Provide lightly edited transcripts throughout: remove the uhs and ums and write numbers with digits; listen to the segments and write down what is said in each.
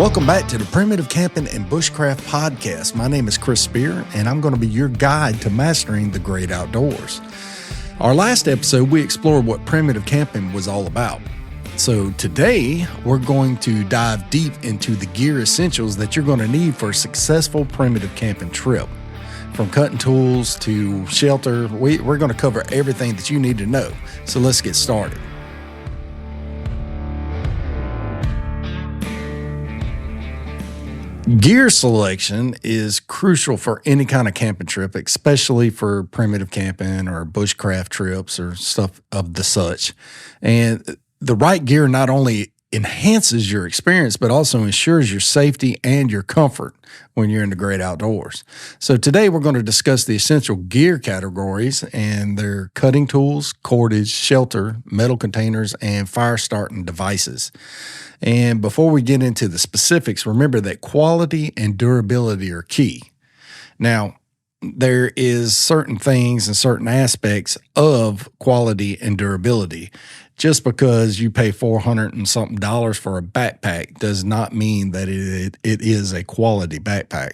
Welcome back to the Primitive Camping and Bushcraft podcast. My name is Chris Spear, and I'm going to be your guide to mastering the great outdoors. Our last episode, we explored what primitive camping was all about. So today, we're going to dive deep into the gear essentials that you're going to need for a successful primitive camping trip. From cutting tools to shelter, we're going to cover everything that you need to know. So let's get started. Gear selection is crucial for any kind of camping trip, especially for primitive camping or bushcraft trips or stuff of the such. And the right gear not only enhances your experience, but also ensures your safety and your comfort when you're in the great outdoors. So today we're going to discuss the essential gear categories and their cutting tools, cordage, shelter, metal containers, and fire starting devices. And before we get into the specifics, remember that quality and durability are key. Now, there is certain things and certain aspects of quality and durability. Just because you pay $400 and something for a backpack does not mean that it is a quality backpack.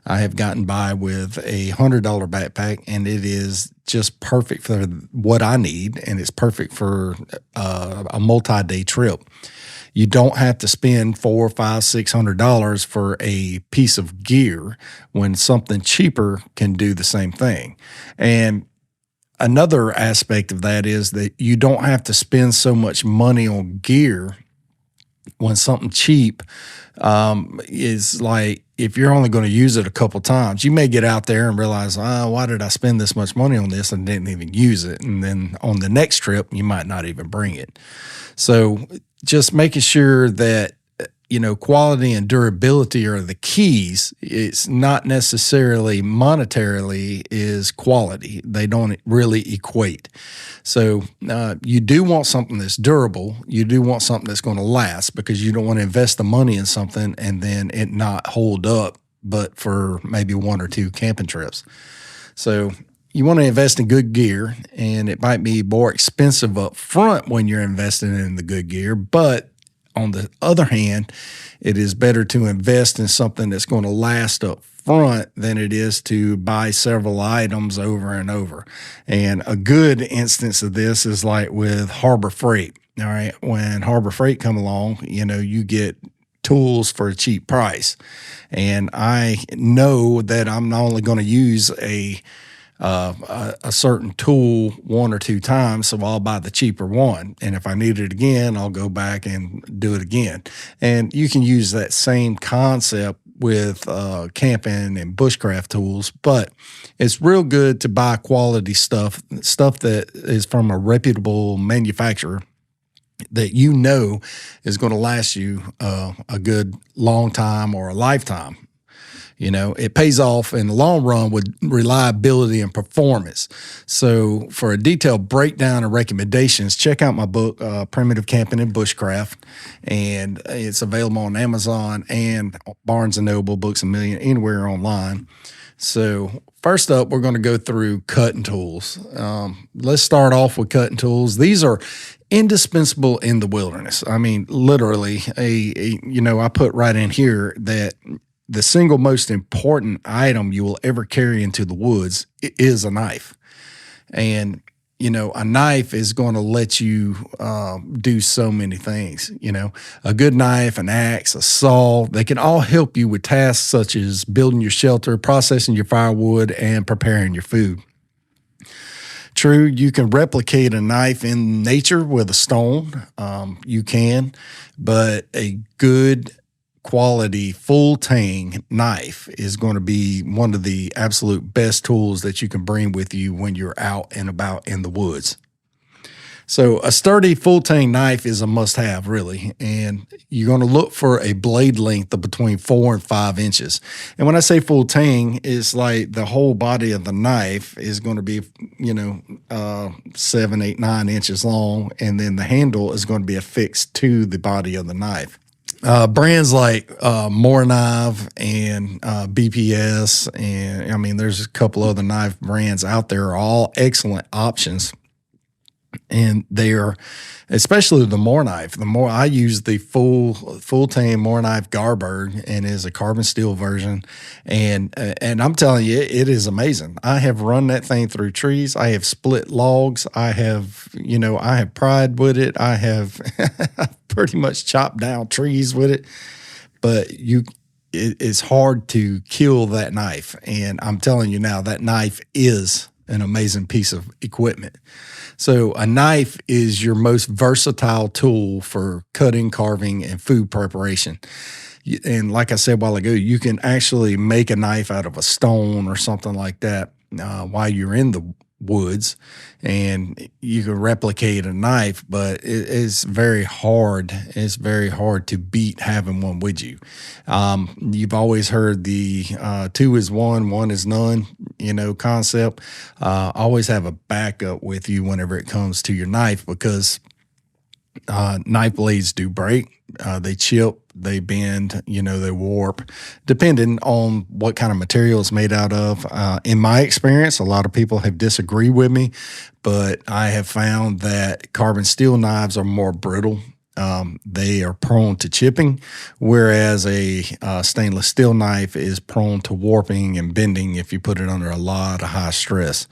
I have gotten by with a $100 backpack, and it is just perfect for what I need, and it's perfect for a multi-day trip. You don't have to spend $400, $500, $600 for a piece of gear when something cheaper can do the same thing. And another aspect of that is that you don't have to spend so much money on gear when something cheap is like, if you're only going to use it a couple times, you may get out there and realize, why did I spend this much money on this and didn't even use it? And then on the next trip, you might not even bring it. So just making sure that, quality and durability are the keys. It's not necessarily monetarily is quality. They don't really equate. So you do want something that's durable. You do want something that's going to last, because you don't want to invest the money in something and then it not hold up, but for maybe 1 or 2 camping trips. So you want to invest in good gear, and it might be more expensive up front when you're investing in the good gear, but on the other hand, it is better to invest in something that's going to last up front than it is to buy several items over and over. And a good instance of this is like with Harbor Freight. All right. When Harbor Freight come along, you get tools for a cheap price. And I know that I'm not only going to use a certain tool 1 or 2 times, so I'll buy the cheaper one. And if I need it again, I'll go back and do it again. And you can use that same concept with camping and bushcraft tools, but it's real good to buy quality stuff that is from a reputable manufacturer that is going to last you a good long time or a lifetime. It pays off in the long run with reliability and performance. So for a detailed breakdown and recommendations, check out my book, Primitive Camping and Bushcraft, and it's available on Amazon and Barnes & Noble, Books A Million, anywhere online. So first up, we're going to go through cutting tools. Let's start off with cutting tools. These are indispensable in the wilderness. I mean, literally, I put right in here that the single most important item you will ever carry into the woods is a knife. And, a knife is going to let you do so many things. A good knife, an axe, a saw, they can all help you with tasks such as building your shelter, processing your firewood, and preparing your food. True, you can replicate a knife in nature with a stone. You can, but a good quality full-tang knife is going to be one of the absolute best tools that you can bring with you when you're out and about in the woods. So a sturdy full-tang knife is a must-have, really, and you're going to look for a blade length of between 4 and 5 inches. And when I say full-tang, it's like the whole body of the knife is going to be, 7, 8, 9 inches long, and then the handle is going to be affixed to the body of the knife. Brands like Morakniv and BPS, and there's a couple other knife brands out there, are all excellent options. And they are, especially the Morakniv. I use the full-tang Morakniv Garberg, and is a carbon steel version. And I'm telling you, it is amazing. I have run that thing through trees. I have split logs. I have pried with it. I have pretty much chopped down trees with it. But it's hard to kill that knife. And I'm telling you now, that knife is an amazing piece of equipment. So a knife is your most versatile tool for cutting, carving, and food preparation. And like I said a while ago, you can actually make a knife out of a stone or something like that while you're in the woods, and you can replicate a knife, but it's very hard. It's very hard to beat having one with you. You've always heard the 2 is 1, 1 is none, concept. Always have a backup with you whenever it comes to your knife, because knife blades do break. They chip, they bend, they warp, depending on what kind of material it's made out of. In my experience, a lot of people have disagreed with me, but I have found that carbon steel knives are more brittle. They are prone to chipping, whereas a stainless steel knife is prone to warping and bending if you put it under a lot of high stress.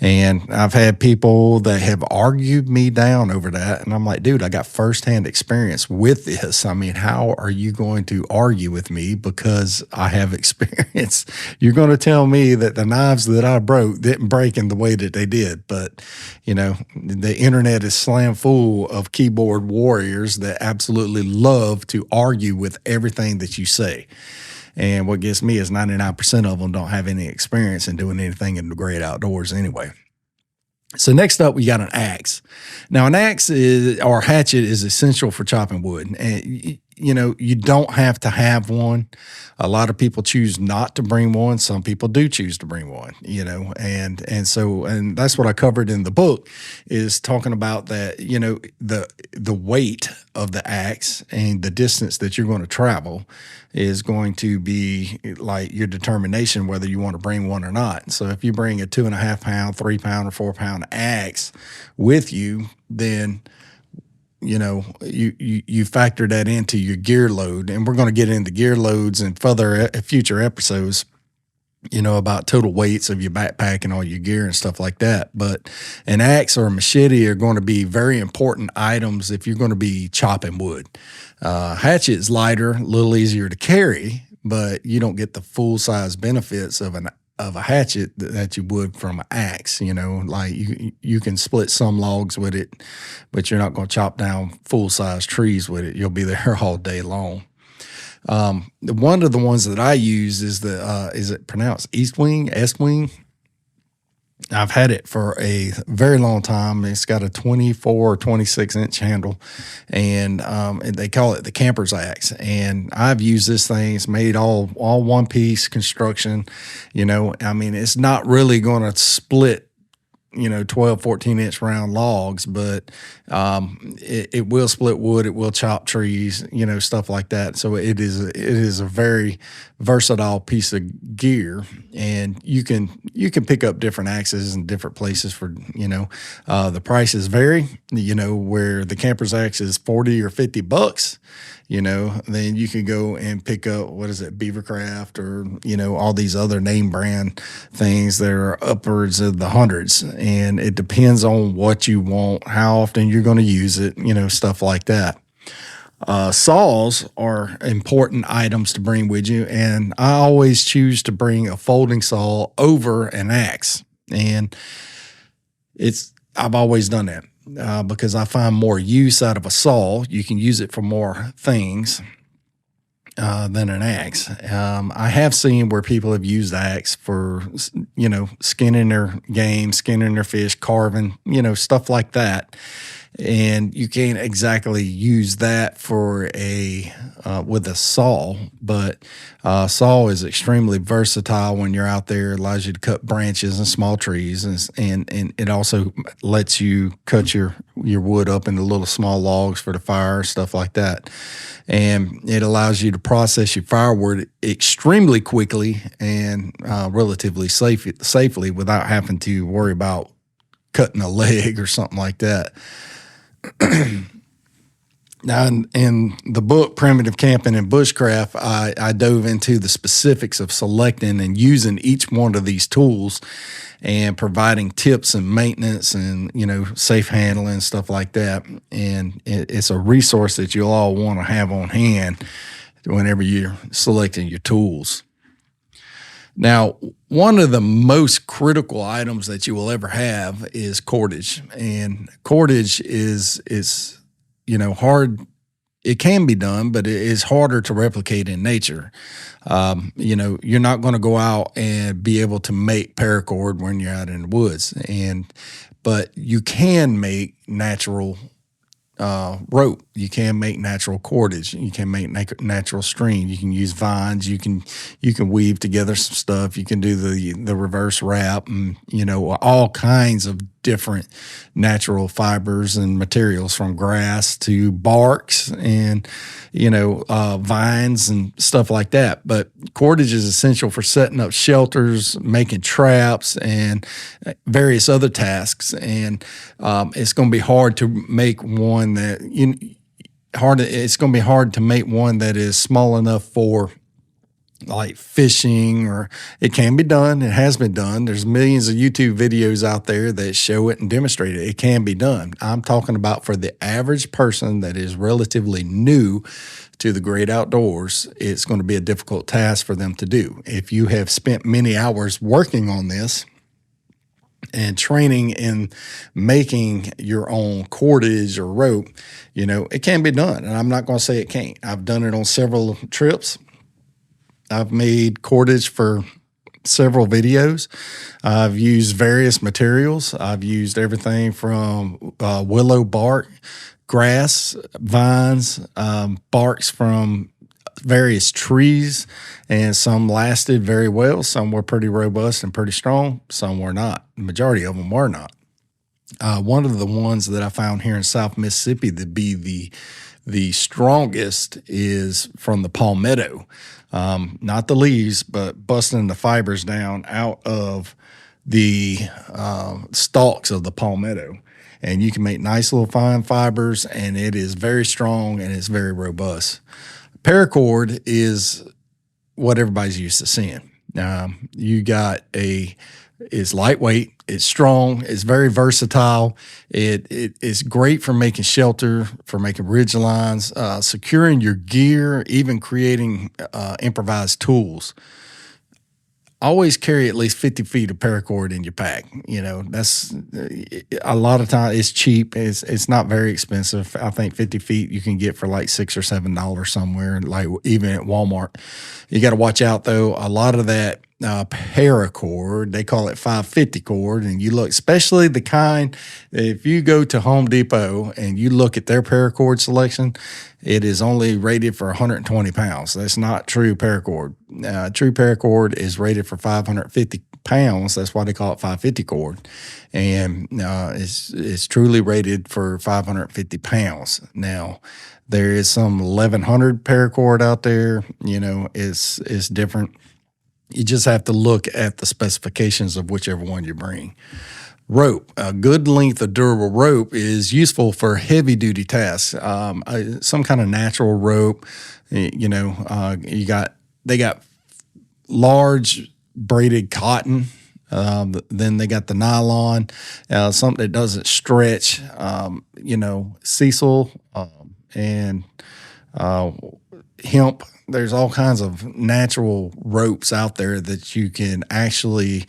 And I've had people that have argued me down over that, and I'm like, dude, I got firsthand experience with this. I mean, how are you going to argue with me because I have experience? You're going to tell me that the knives that I broke didn't break in the way that they did. But, the internet is slam full of keyboard warriors that absolutely love to argue with everything that you say. And what gets me is 99% of them don't have any experience in doing anything in the great outdoors anyway. So next up, we got an axe. Now, an axe or hatchet is essential for chopping wood. And, you don't have to have one. A lot of people choose not to bring one. Some people do choose to bring one, and that's what I covered in the book, is talking about that, the weight of the axe and the distance that you're going to travel is going to be like your determination whether you want to bring one or not. So if you bring a 2.5 pound, 3 pound, or 4 pound axe with you, then you factor that into your gear load. And we're going to get into gear loads in future episodes, about total weights of your backpack and all your gear and stuff like that. But an axe or a machete are going to be very important items if you're going to be chopping wood. Hatchet is lighter, a little easier to carry, but you don't get the full size benefits of a hatchet that you would from an axe. Like you can split some logs with it, but you're not going to chop down full size trees with it. You'll be there all day long. One of the ones that I use is is it pronounced Estwing? I've had it for a very long time. It's got a 24 or 26 inch handle, and they call it the camper's axe. And I've used this thing. It's made all one piece construction. It's not really going to split 12, 14 inch round logs, but it will split wood. It will chop trees, stuff like that. So it is a very versatile piece of gear, and you can pick up different axes in different places for, the prices vary, where the camper's axe is 40 or 50 bucks. Then you can go and pick up, Beavercraft or, all these other name brand things that are upwards of the hundreds. And it depends on what you want, how often you're going to use it, stuff like that. Saws are important items to bring with you. And I always choose to bring a folding saw over an axe. And I've always done that. Because I find more use out of a saw. You can use it for more things than an axe. I have seen where people have used the axe for, skinning their game, skinning their fish, carving, stuff like that. And you can't exactly use that for with a saw, but saw is extremely versatile when you're out there. It allows you to cut branches and small trees, and it also lets you cut your wood up into little small logs for the fire, stuff like that. And it allows you to process your firewood extremely quickly and relatively safely without having to worry about cutting a leg or something like that. Now, in the book, Primitive Camping and Bushcraft, I dove into the specifics of selecting and using each one of these tools and providing tips and maintenance and, safe handling, stuff like that. And it's a resource that you'll all want to have on hand whenever you're selecting your tools. Now, one of the most critical items that you will ever have is cordage. And cordage is hard. It can be done, but it is harder to replicate in nature. You're not going to go out and be able to make paracord when you're out in the woods, but you can make natural rope. You can make natural cordage. You can make natural string. You can use vines. You can weave together some stuff. You can do the reverse wrap, and all kinds of different natural fibers and materials, from grass to barks and vines and stuff like that. But cordage is essential for setting up shelters, making traps, and various other tasks. And it's going to be hard to make one that it's going to be hard to make one that is small enough for like fishing, or it can be done. It has been done. There's millions of YouTube videos out there that show it and demonstrate it. It can be done. I'm talking about for the average person that is relatively new to the great outdoors. It's going to be a difficult task for them to do. If you have spent many hours working on this and training in making your own cordage or rope, it can be done. And I'm not going to say it can't. I've done it on several trips. I've made cordage for several videos. I've used various materials. I've used everything from willow bark, grass, vines, barks from various trees, and some lasted very well. Some were pretty robust and pretty strong. Some were not. The majority of them were not. One of the ones that I found here in South Mississippi to be the strongest is from the palmetto. Not the leaves, but busting the fibers down out of the stalks of the palmetto. And you can make nice little fine fibers, and it is very strong and it's very robust. Paracord is what everybody's used to seeing. It's lightweight, it's strong, it's very versatile. It's great for making shelter, for making ridge lines, securing your gear, even creating improvised tools. Always carry at least 50 feet of paracord in your pack. That's a lot of time. It's cheap. It's not very expensive. I think 50 feet you can get for like $6 or $7 somewhere, like even at Walmart. You got to watch out though. A lot of that paracord, they call it 550 cord, and you look, especially the kind, if you go to Home Depot and you look at their paracord selection, it is only rated for 120 pounds. That's not true paracord. True paracord is rated for 550 pounds. That's why they call it 550 cord. And it's truly rated for 550 pounds. Now, there is some 1100 paracord out there. It's different. You just have to look at the specifications of whichever one you bring. Rope. A good length of durable rope is useful for heavy duty tasks. Some kind of natural rope. They got large braided cotton. Then they got the nylon, something that doesn't stretch. Sisal and hemp. There's all kinds of natural ropes out there that you can actually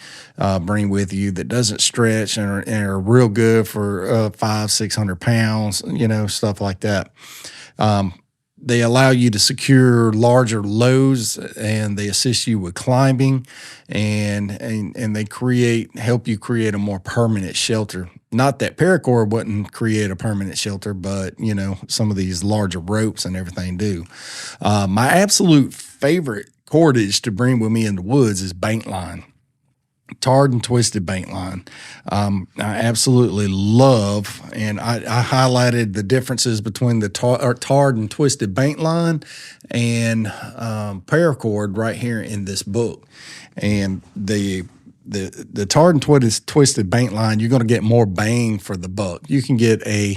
bring with you that doesn't stretch and are real good for 500-600 pounds, stuff like that. They allow you to secure larger loads, and they assist you with climbing, and they help you create a more permanent shelter. Not that paracord wouldn't create a permanent shelter, but some of these larger ropes and everything do. My absolute favorite cordage to bring with me in the woods is bank line. Tarred and twisted bank line. I absolutely love, and I highlighted the differences between the tarred and twisted bank line and paracord right here in this book. And the the tarred and twisted bank line, you're going to get more bang for the buck. You can get a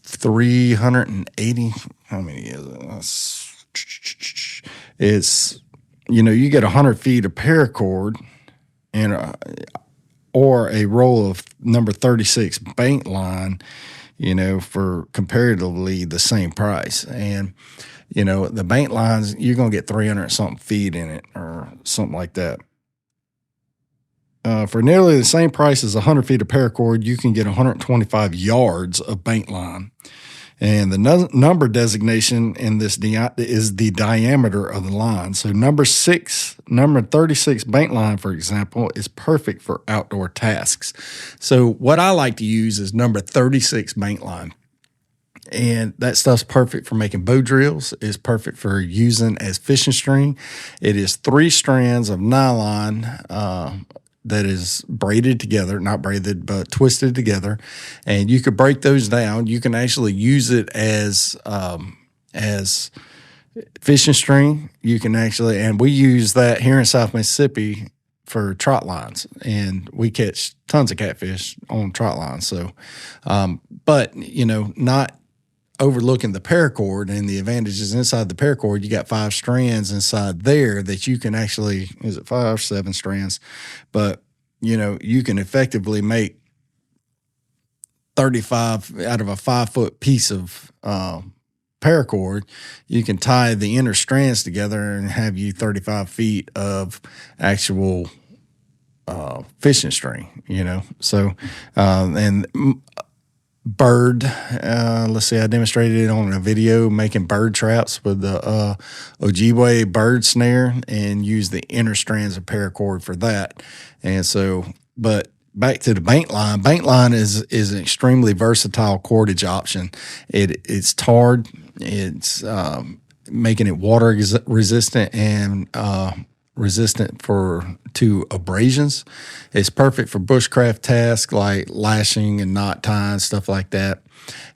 380. How many is it? It's, you get 100 feet of paracord and or a roll of number 36 bank line, for comparatively the same price. And, the bank lines, you're going to get 300 something feet in it or something like that. For nearly the same price as 100 feet of paracord, you can get 125 yards of bank line. And the number designation in this is the diameter of the line. So number 36 bank line, for example, is perfect for outdoor tasks. So what I like to use is number 36 bank line. And that stuff's perfect for making bow drills. It's perfect for using as fishing string. It is 3 strands of nylon that is braided together, not braided, but twisted together. And you could break those down. You can actually use it as fishing string. You can actually, and we use that here in South Mississippi for trot lines, and we catch tons of catfish on trot lines. So, but not overlooking the paracord and the advantages inside the paracord. You got 5 strands inside there that you can actually, is it 5, 7 strands? But, you can effectively make 35 out of a 5-foot piece of paracord. You can tie the inner strands together and have you 35 feet of actual fishing string, So, and bird, let's see, I demonstrated it on a video making bird traps with the Ojibwe bird snare and use the inner strands of paracord for that. And so, but back to the bank line. Bank line is an extremely versatile cordage option. It's tarred. It's making it water resistant and resistant to abrasions. It's perfect for bushcraft tasks like lashing and knot tying, stuff like that.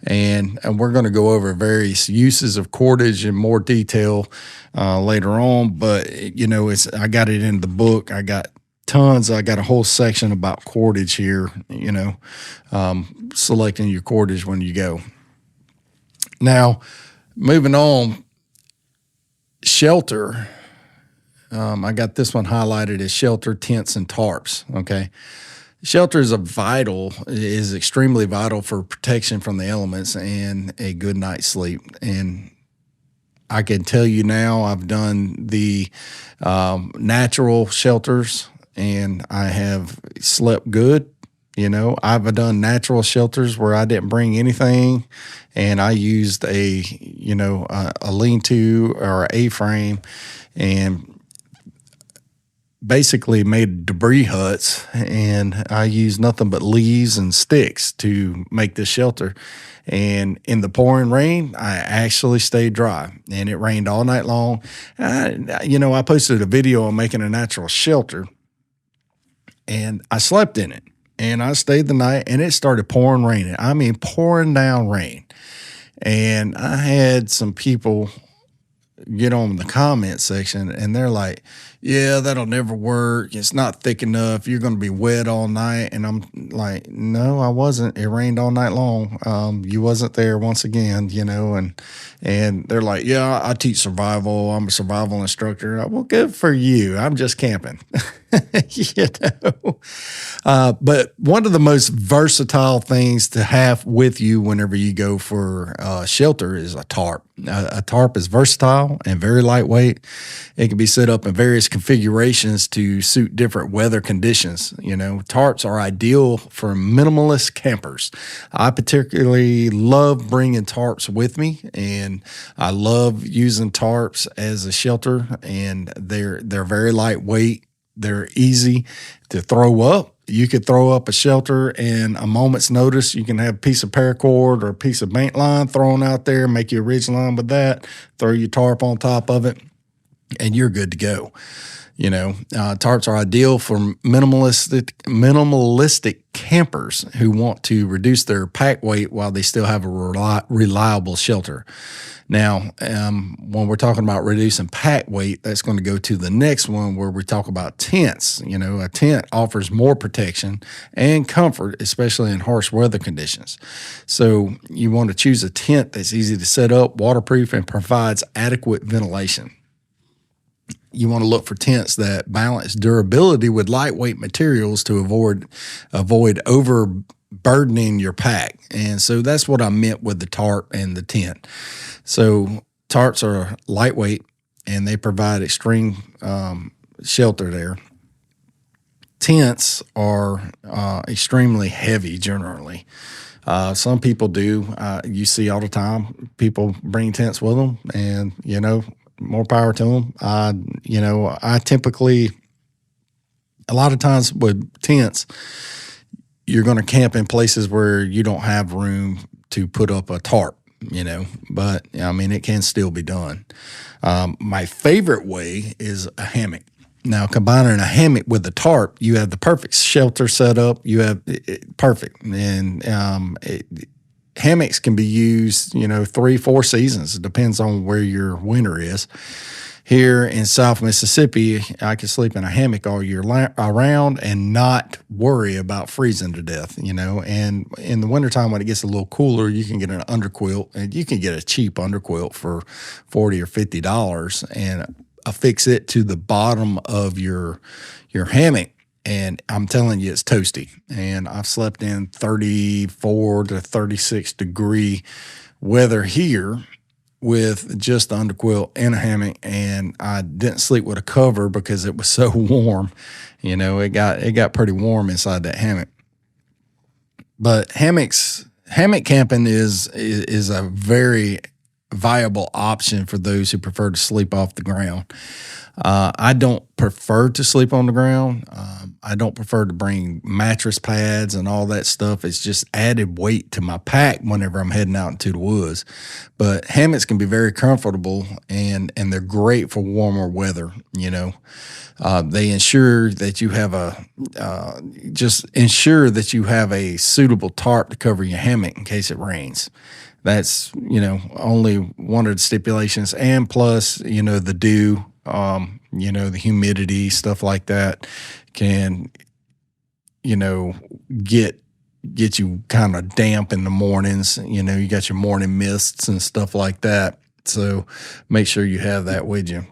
And we're going to go over various uses of cordage in more detail later on. But I got it in the book. I got tons. I got a whole section about cordage here. Selecting your cordage when you go. Now, moving on, shelter. I got this one highlighted as shelter, tents, and tarps. Okay. Shelter is extremely vital for protection from the elements and a good night's sleep. And I can tell you now, I've done the natural shelters and I have slept good. I've done natural shelters where I didn't bring anything and I used a lean-to or A-frame and basically made debris huts, and I used nothing but leaves and sticks to make this shelter. And in the pouring rain, I actually stayed dry, and it rained all night long. I posted a video on making a natural shelter, and I slept in it, and I stayed the night, and it started pouring raining. I mean, pouring down rain. And I had some people get on the comment section, and they're like, yeah, that'll never work. It's not thick enough. You're going to be wet all night. And I'm like, no, I wasn't. It rained all night long. You wasn't there once again, and they're like, yeah, I teach survival. I'm a survival instructor. Well, good for you. I'm just camping. But one of the most versatile things to have with you whenever you go for shelter is a tarp. A tarp is versatile and very lightweight. It can be set up in various configurations to suit different weather conditions. Tarps are ideal for minimalist campers. I particularly love bringing tarps with me, and I love using tarps as a shelter, and they're very lightweight. They're easy to throw up. You could throw up a shelter in a moment's notice. You can have a piece of paracord or a piece of bank line thrown out there, make your ridge line with that, throw your tarp on top of it, and you're good to go. Tarps are ideal for minimalistic campers who want to reduce their pack weight while they still have a reliable shelter. Now, when we're talking about reducing pack weight, that's going to go to the next one where we talk about tents. A tent offers more protection and comfort, especially in harsh weather conditions. So you want to choose a tent that's easy to set up, waterproof, and provides adequate ventilation. You want to look for tents that balance durability with lightweight materials to avoid overburdening your pack. And so that's what I meant with the tarp and the tent. So tarps are lightweight and they provide extreme shelter there. Tents are extremely heavy generally. Some people do. You see all the time people bring tents with them, and more power to them. I typically, a lot of times with tents, you're going to camp in places where you don't have room to put up a tarp, but it can still be done. My favorite way is a hammock. Now, combining a hammock with a tarp, you have the perfect shelter set up. You have perfect. And hammocks can be used, 3-4 seasons. It depends on where your winter is. Here in South Mississippi, I can sleep in a hammock all year around and not worry about freezing to death, And in the wintertime, when it gets a little cooler, you can get an underquilt, and you can get a cheap underquilt for $40 or $50 and affix it to the bottom of your hammock. And I'm telling you, it's toasty. And I've slept in 34 to 36 degree weather here with just the underquilt and a hammock, and I didn't sleep with a cover because it was so warm. It got pretty warm inside that hammock. But hammock camping is a very viable option for those who prefer to sleep off the ground. I don't prefer to sleep on the ground. I don't prefer to bring mattress pads and all that stuff. It's just added weight to my pack whenever I'm heading out into the woods. But hammocks can be very comfortable, and they're great for warmer weather. They ensure that you have a suitable tarp to cover your hammock in case it rains. That's, only one of the stipulations. And plus, the dew, the humidity, stuff like that can, get you kind of damp in the mornings. You got your morning mists and stuff like that. So make sure you have that with you.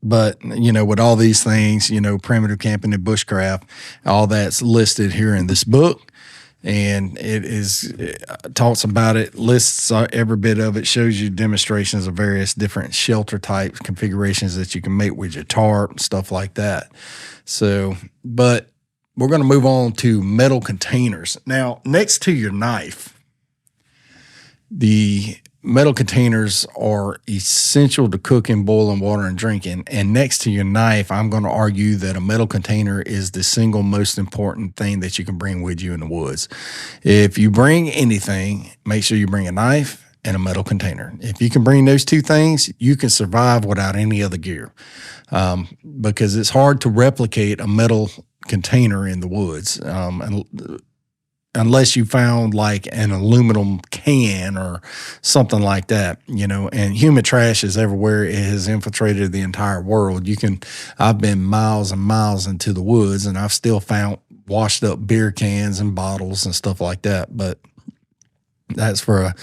But, with all these things, primitive camping and bushcraft, all that's listed here in this book. And it talks about it, lists every bit of it, shows you demonstrations of various different shelter types, configurations that you can make with your tarp, stuff like that. So, but we're going to move on to metal containers. Now, next to your knife, the metal containers are essential to cooking, boiling water, and drinking. And next to your knife, I'm going to argue that a metal container is the single most important thing that you can bring with you in the woods. If you bring anything, make sure you bring a knife and a metal container. If you can bring those two things, you can survive without any other gear, because it's hard to replicate a metal container in the woods. Unless you found like an aluminum can or something like that, and human trash is everywhere. It has infiltrated the entire world. I've been miles and miles into the woods, and I've still found washed up beer cans and bottles and stuff like that. But that's we're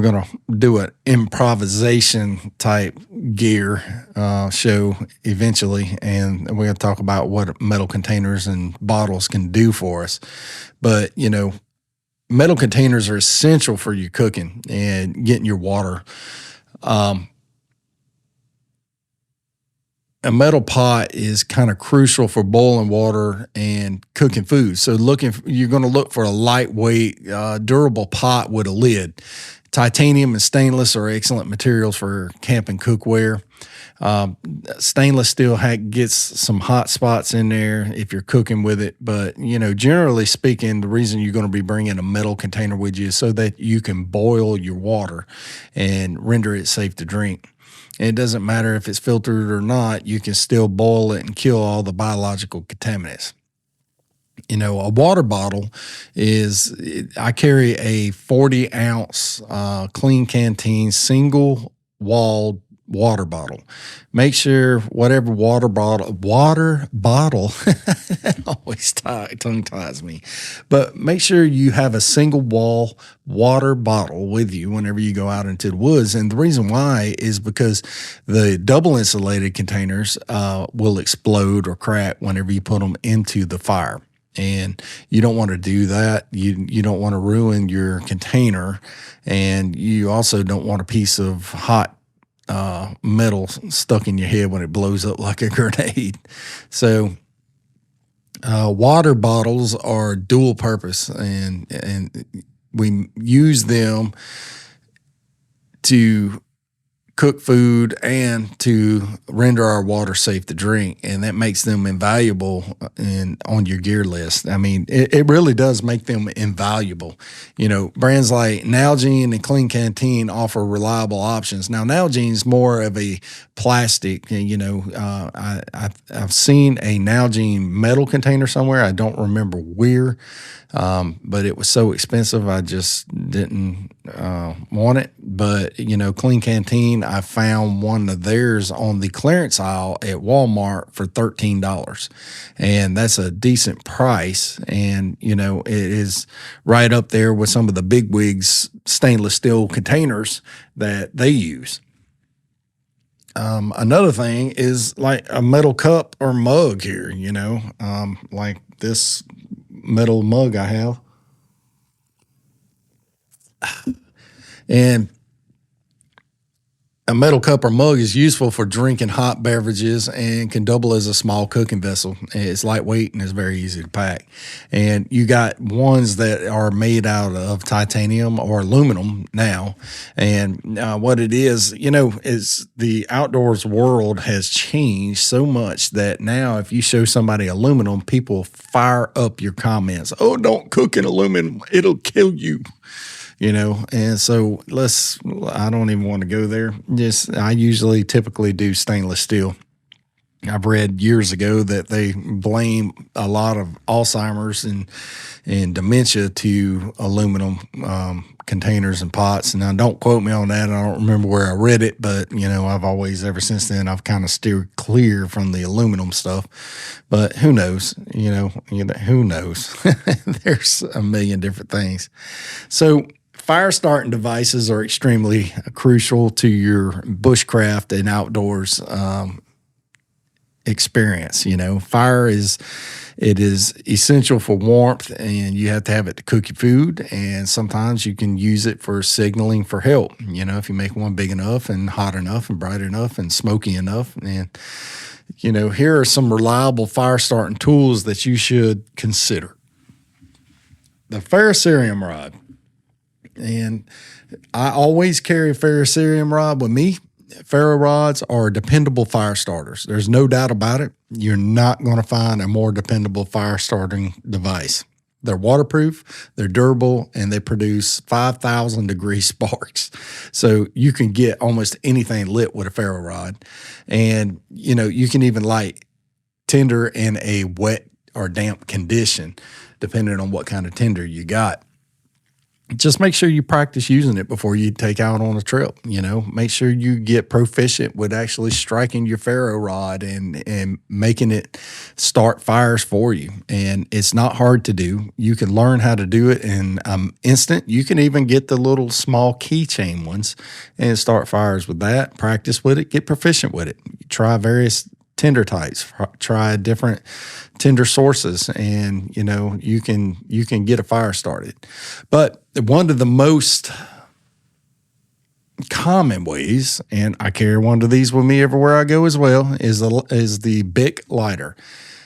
going to do an improvisation type gear show eventually. And we're going to talk about what metal containers and bottles can do for us. But, metal containers are essential for your cooking and getting your water. A metal pot is kind of crucial for boiling water and cooking food. So you're going to look for a lightweight, durable pot with a lid. Titanium and stainless are excellent materials for camping cookware. Stainless steel gets some hot spots in there if you're cooking with it. But, generally speaking, the reason you're going to be bringing a metal container with you is so that you can boil your water and render it safe to drink. And it doesn't matter if it's filtered or not, you can still boil it and kill all the biological contaminants. You know, a water bottle I carry a 40-ounce clean canteen single walled water bottle. Make sure whatever water bottle that always tongue ties me, but make sure you have a single wall water bottle with you whenever you go out into the woods. And the reason why is because the double insulated containers will explode or crack whenever you put them into the fire. And you don't want to do that. You don't want to ruin your container, and you also don't want a piece of hot metal stuck in your head when it blows up like a grenade. So water bottles are dual purpose, and we use them to cook food and to render our water safe to drink, and that makes them invaluable on your gear list. I mean, it really does make them invaluable. You know, brands like Nalgene and Clean Canteen offer reliable options. Now, Nalgene is more of a plastic. You know, I've seen a Nalgene metal container somewhere. I don't remember where. But it was so expensive, I just didn't want it. But, you know, Clean Canteen, I found one of theirs on the clearance aisle at Walmart for $13. And that's a decent price. And, you know, it is right up there with some of the big wigs stainless steel containers that they use. Another thing is like a metal cup or mug here, you know, like this metal mug I have. And a metal cup or mug is useful for drinking hot beverages and can double as a small cooking vessel. It's lightweight and it's very easy to pack. And you got ones that are made out of titanium or aluminum now. And what it is, you know, is the outdoors world has changed so much that now if you show somebody aluminum, people fire up your comments. Oh, don't cook in aluminum. It'll kill you. You know, and so I don't even want to go there. I usually typically do stainless steel. I've read years ago that they blame a lot of Alzheimer's and dementia to aluminum containers and pots. Now, don't quote me on that. I don't remember where I read it, but, you know, ever since then, I've kind of steered clear from the aluminum stuff. But who knows? You know, who knows? There's a million different things. So, fire starting devices are extremely crucial to your bushcraft and outdoors experience. You know, fire is essential for warmth, and you have to have it to cook your food. And sometimes you can use it for signaling for help. You know, if you make one big enough and hot enough and bright enough and smoky enough. And, you know, here are some reliable fire starting tools that you should consider. The ferrocerium rod. And I always carry a ferrocerium rod with me. Ferro rods are dependable fire starters. There's no doubt about it. You're not going to find a more dependable fire starting device. They're waterproof, they're durable, and they produce 5,000 degree sparks. So you can get almost anything lit with a ferro rod. And, you know, you can even light tinder in a wet or damp condition, depending on what kind of tinder you got. Just make sure you practice using it before you take out on a trip. You know, make sure you get proficient with actually striking your ferro rod and making it start fires for you. And it's not hard to do. You can learn how to do it in instant. You can even get the little small keychain ones and start fires with that. Practice with it. Get proficient with it. Try various tinder types, try different tinder sources, and, you know, you can get a fire started. But one of the most common ways, and I carry one of these with me everywhere I go as well, is the Bic lighter.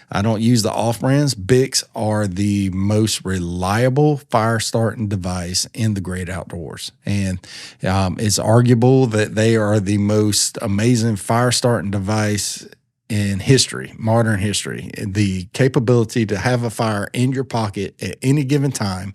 I don't use the off-brands. Bics are the most reliable fire starting device in the great outdoors. And it's arguable that they are the most amazing fire starting device in history, modern history. The capability to have a fire in your pocket at any given time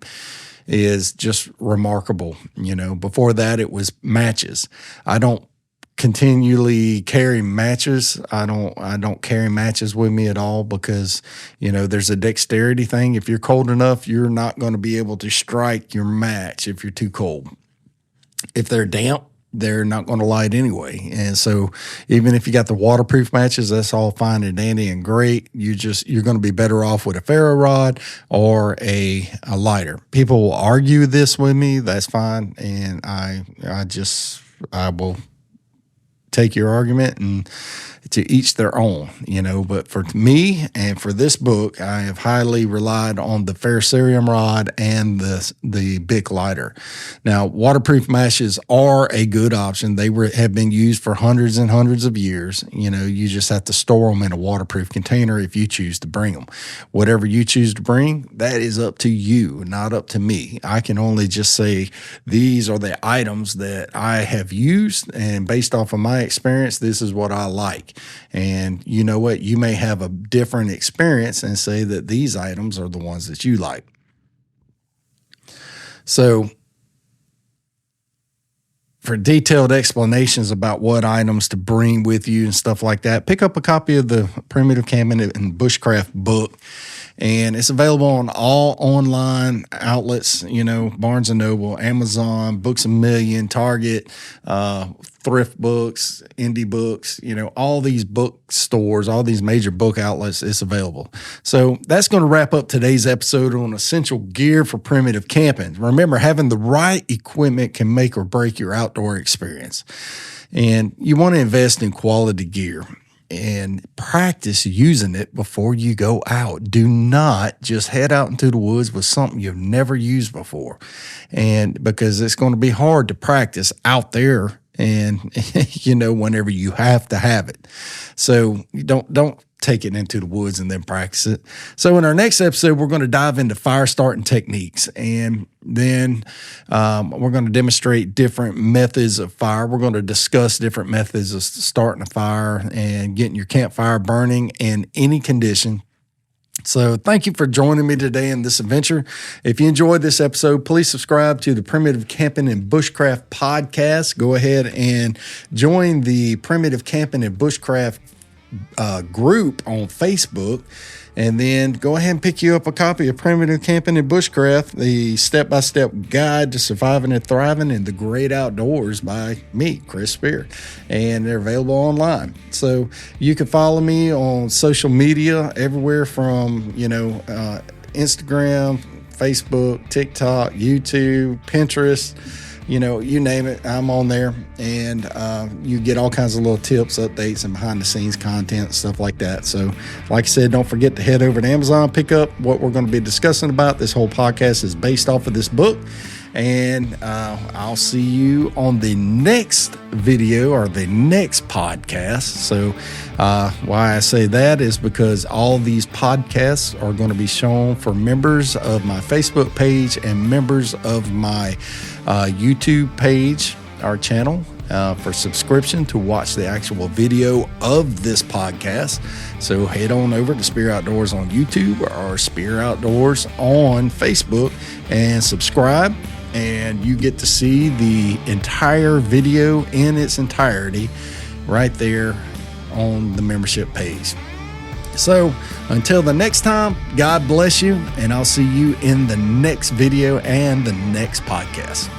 is just remarkable. You know, before that, it was matches. I don't continually carry matches. I don't carry matches with me at all because, there's a dexterity thing. If you're cold enough, you're not going to be able to strike your match if you're too cold. If they're damp, they're not going to light anyway. And so even if you got the waterproof matches, that's all fine and dandy and great. You're going to be better off with a ferro rod or a lighter. People will argue this with me. That's fine. And I will take your argument, and to each their own, but for me and for this book, I have highly relied on the ferrocerium rod and the Bic lighter. Now, waterproof matches are a good option. They have been used for hundreds and hundreds of years. You just have to store them in a waterproof container if you choose to bring them. Whatever you choose to bring, that is up to you, not up to me. I can only just say these are the items that I have used, and based off of my experience, this is what I like. And you know what? You may have a different experience and say that these items are the ones that you like. So for detailed explanations about what items to bring with you and stuff like that, pick up a copy of the Primitive Camping and Bushcraft book. And it's available on all online outlets, Barnes & Noble, Amazon, Books A Million, Target, Thrift Books, Indie Books, all these bookstores, all these major book outlets, it's available. So that's going to wrap up today's episode on essential gear for primitive camping. Remember, having the right equipment can make or break your outdoor experience. And you want to invest in quality gear and practice using it before you go out. Do not just head out into the woods with something you've never used before. And because it's going to be hard to practice out there and, whenever you have to have it. So don't take it into the woods and then practice it. So in our next episode, we're going to dive into fire starting techniques, and then we're going to demonstrate different methods of fire. We're going to discuss different methods of starting a fire and getting your campfire burning in any condition. So thank you for joining me today in this adventure. If you enjoyed this episode, please subscribe to the Primitive Camping and Bushcraft podcast. Go ahead and join the Primitive Camping and Bushcraft group on Facebook, and then go ahead and pick you up a copy of Primitive Camping and Bushcraft, the step-by-step guide to surviving and thriving in the great outdoors by me, Chris Spear, and they're available online. So you can follow me on social media everywhere from Instagram, Facebook, TikTok, YouTube, Pinterest. You name it, I'm on there, and you get all kinds of little tips, updates, and behind-the-scenes content, stuff like that. So, like I said, don't forget to head over to Amazon, pick up what we're going to be discussing about. This whole podcast is based off of this book, and I'll see you on the next video or the next podcast. So, why I say that is because all these podcasts are going to be shown for members of my Facebook page and members of my YouTube page, our channel, for subscription to watch the actual video of this podcast. So head on over to Spear Outdoors on YouTube or Spear Outdoors on Facebook and subscribe, and you get to see the entire video in its entirety right there on the membership page. So until the next time, God bless you, and I'll see you in the next video and the next podcast.